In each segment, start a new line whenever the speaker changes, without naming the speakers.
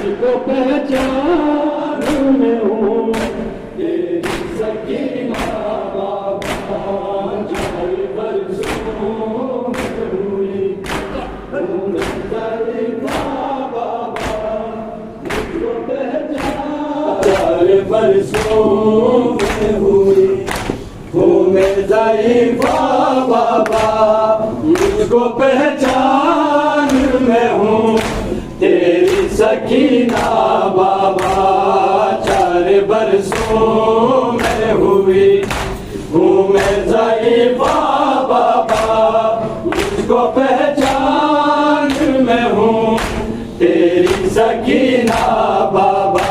मुझको पहचान में हूँ तेरी सकीना बाबा, 4 बरसों में हुई हूँ मैं ज़रीफ़ा बाबा, मुझको पहचान 4 बरसों में हुई हूँ मैं ज़रीफ़ा बाबा, मुझको पहचान में हूँ तेरी सकीना बाबा, 4 बरसों में हुई हूँ मैं ज़रीफ़ा बाबा, मुझको पहचान में हूँ तेरी सकीना बाबा,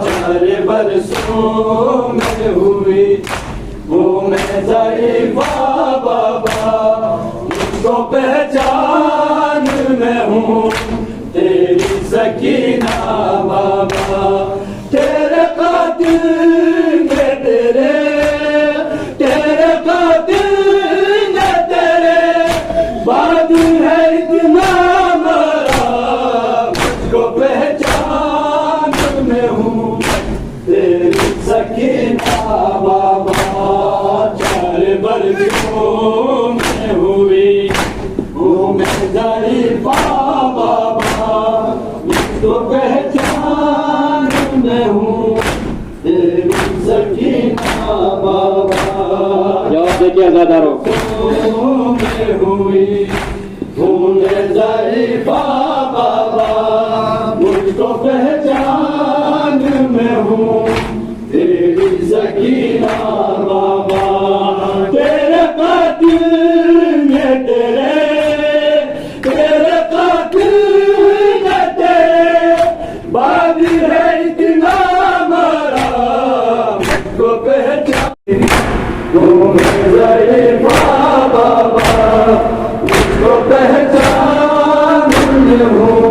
4 बरसों में हुई हूँ मैं ज़रीफ़ा बाबा, मुझको पहचान में हूँ तेरी सकीना बाबा। तेरे कातिल ने तेरे कातिल ने तेरे बाद है इतना मरा, मुझको पहचान में हूँ तेरी सकीना बाबा, 4 बरसों में हुई हूँ मैं ज़रीफ़ा तो पहचान में हूँ तेरी सकीना बाबा। जवाब देखिए आज़ादारों। में हुई हूँ मैं ज़रीफ़ा बाबा, मुझको पहचान में हूँ तेरी सकीना बाबा। तेरे कातिल ने तेरे बादी है इतना मरा, मुझको पहचान हूँ मैं ज़रीफ़ा बाबा, मुझको पहचान हूँ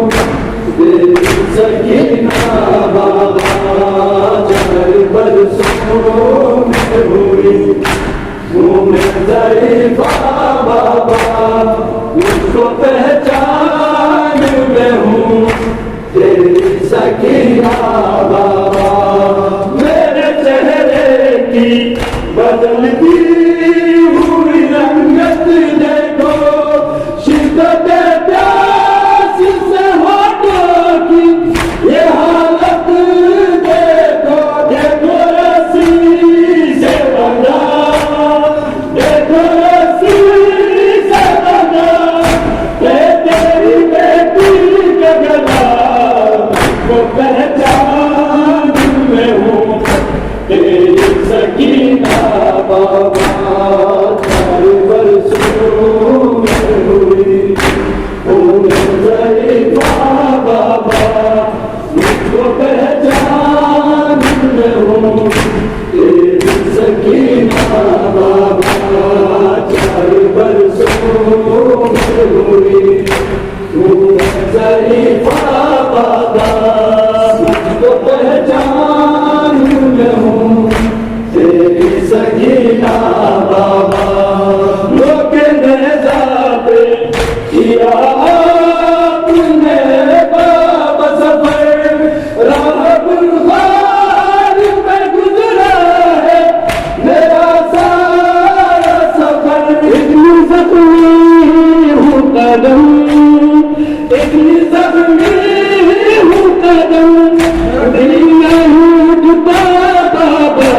तेरी सकीना बाबा, 4 बरसों में हुई हूँ मैं ज़रीफ़ा बाबा, मुझको पहचान में हूँ तेरी सकीना बाबा। मेरे चेहरे की बदलती हुई रंगत देखो, शिद्दत प्यास से होठों की ये हालत देखो, देखो रस्सी से बंधा, देखो रस्सी से बंधा तेरी बेटी का गला, को पहचान में हूँ तेरी सकीना बाबा, 4 बरसों में हुई हूँ मैं ज़रीफ़ा बाबा, मुझको पहचान में हूँ तेरी सकीना बाबा, 4 बरसों में हुई हूँ मैं ज़रीफ़ा बाबा, मुझको पहचान में हूँ तेरी सकीना बाबा। लोग नेज़ा पे किया आपने बाबा सफ़र, राह गुलज़ार में गुज़रा है मेरा सारा सफ़र, इतनी ज़ख्मी हूँ कदम, इतनी ज़ख्मी हूँ कदम, दिल नहीं उठता बाबा,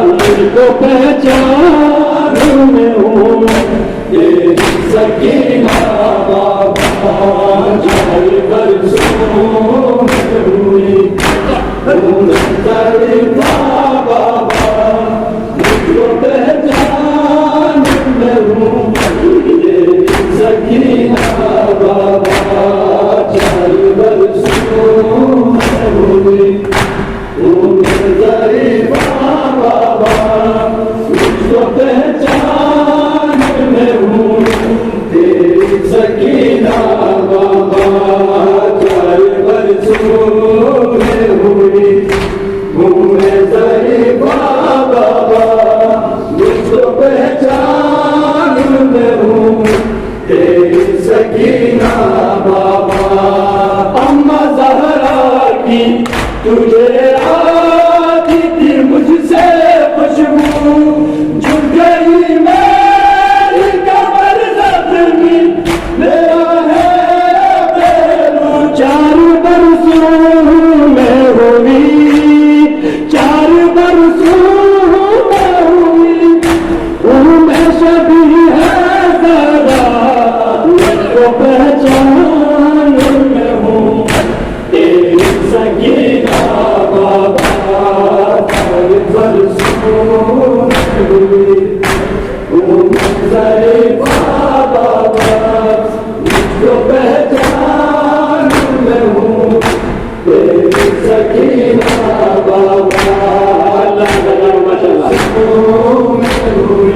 मुझको पहचान में हूँ तेरी सकीना बाबा, 4 बरसों में हुई हूँ मैं ज़रीफ़ा बाबा, मुझको पहचान में हूँ तेरी सकीना बाबा, 4 बरसों में हुई हूँ मैं ज़रीफ़ा बाबा, मुझको पहचान में हूँ तेरी सकीना बाबा, 4 बरसों में हुई हूँ मैं ज़रीफ़ा बाबा, मुझको पहचान में हूँ तेरी सकीना बाबा। अम्मा ज़हरा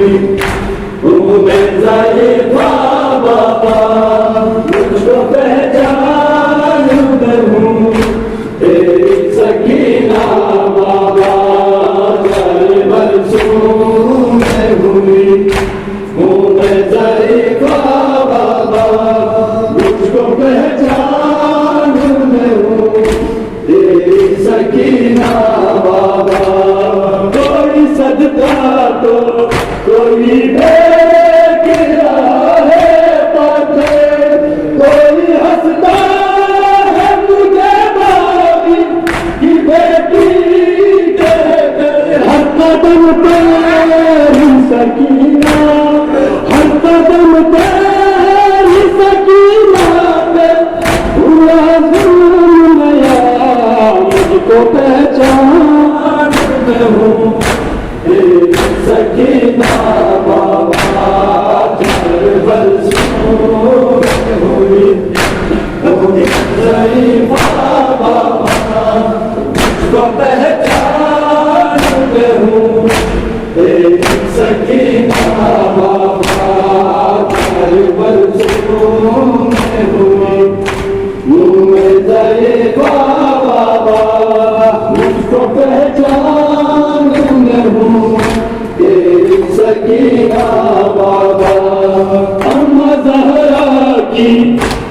हूँ मैं ज़रीफ़ा बाबा, मुझको पहचान मैं हूँ तेरी सकीना बाबा, जाने मंसूर मैं हूँ मैं ज़रीफ़ा बाबा, मुझको पहचान मैं हूँ तेरी सकीना बाबा। कोई सदका तो कोई फेंक रहा है पाथे, कोई हंसता है मुझे बाबी की बेटी कहकर। हर कदम तेरी सकीना, हर कदम तेरी सकीना पे हुआ जुल्म नया, मुझको पहचान मैं हूँ तेरी सकीना बाबा, चार बरसों में हुई ज़रीफ़ा बाबा, मुझको पहचान मैं हूँ तेरी सकीना बाबा, चार बरसों में हुई मैं ज़रीफ़ा बाबा, मुझको पहचान मैं हूँ तेरी सकीना बाबा। अम्मा ज़हरा की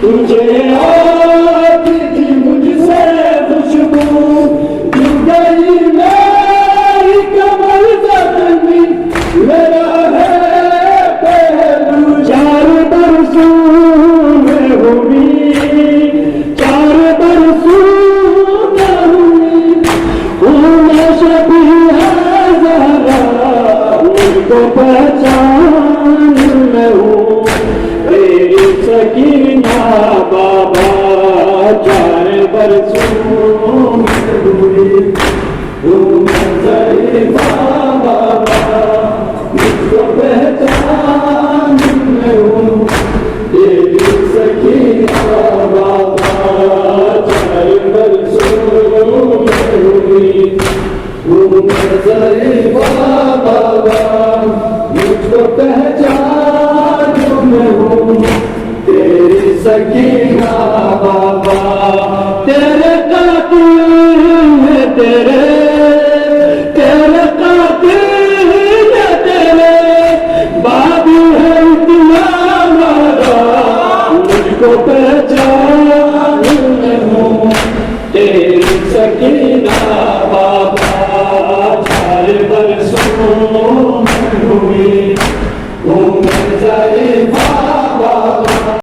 तुझे आती थी मुझसे खुशबू, जुड़ गई मेरी कमर ज़ख्मी, मेरा है पहलू। चार बरसों में हुई, चार बरसों में हुई मैं शबी है ज़हरा, मुझको पहचान मैं हूँ तेरी सकीना बाबा, चार बरसों में हुई मैं ज़रीफ़ा बाबा, मुझको पहचान मैं हूँ तेरी सकीना बाबा, चार बरसों में हुई मैं ज़रीफ़ा बाबा, मुझको पहचान मैं हूँ तेरी सकीना बाबा। तेरे कातिल है तेरे कातिल है तेरे, बाबू है इतना मारा, मुझको पहचान